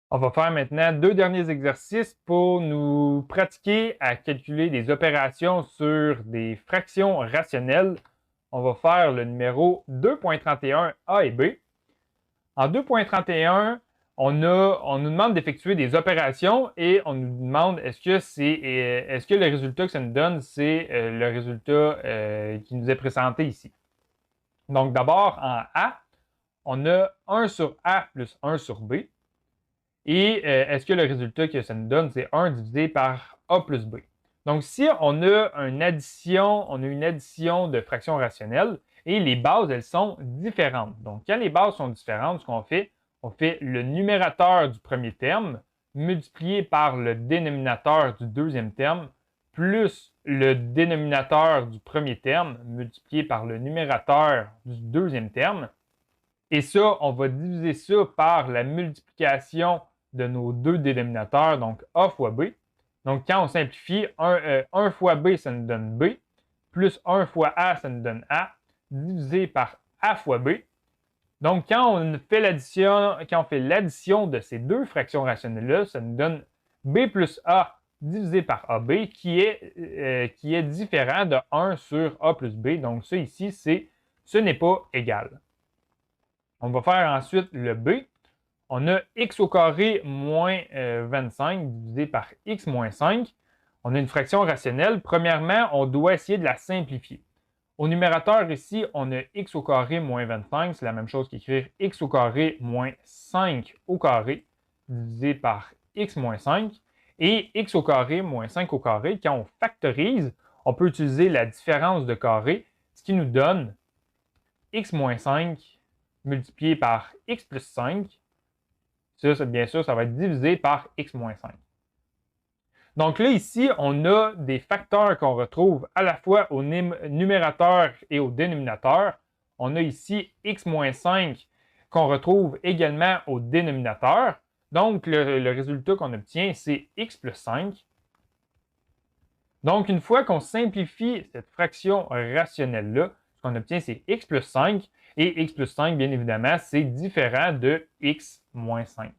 On va faire maintenant deux derniers exercices pour nous pratiquer à calculer des opérations sur des fractions rationnelles. On va faire le numéro 2.31a et b. En 2.31, on nous demande d'effectuer des opérations et on nous demande est-ce que le résultat que ça nous donne, c'est le résultat qui nous est présenté ici. Donc d'abord, en A, on a 1 sur A plus 1 sur B. Et est-ce que le résultat que ça nous donne, c'est 1 divisé par A plus B? Donc, si on a une addition de fractions rationnelles et les bases, elles sont différentes. Donc, quand les bases sont différentes, ce qu'on fait, on fait le numérateur du premier terme multiplié par le dénominateur du deuxième terme plus le dénominateur du premier terme multiplié par le numérateur du deuxième terme. Et ça, on va diviser ça par la multiplication de nos deux dénominateurs, donc A fois B. Donc, quand on simplifie, 1 fois B, ça nous donne B, plus 1 fois A, ça nous donne A, divisé par A fois B. Donc, quand on fait l'addition de ces deux fractions rationnelles-là, ça nous donne B plus A divisé par AB, qui est différent de 1 sur A plus B. Donc, ça ici, ce n'est pas égal. On va faire ensuite le B. On a x au carré moins 25 divisé par x moins 5. On a une fraction rationnelle. Premièrement, on doit essayer de la simplifier. Au numérateur ici, on a x au carré moins 25. C'est la même chose qu'écrire x au carré moins 5 au carré divisé par x moins 5. Et x au carré moins 5 au carré, quand on factorise, on peut utiliser la différence de carré, ce qui nous donne x moins 5 multiplié par x plus 5. Ça, bien sûr, ça va être divisé par x moins 5. Donc là, ici, on a des facteurs qu'on retrouve à la fois au numérateur et au dénominateur. On a ici x moins 5 qu'on retrouve également au dénominateur. Donc, le résultat qu'on obtient, c'est x plus 5. Donc, une fois qu'on simplifie cette fraction rationnelle-là, ce qu'on obtient, c'est x plus 5. Et x plus 5, bien évidemment, c'est différent de x moins 5.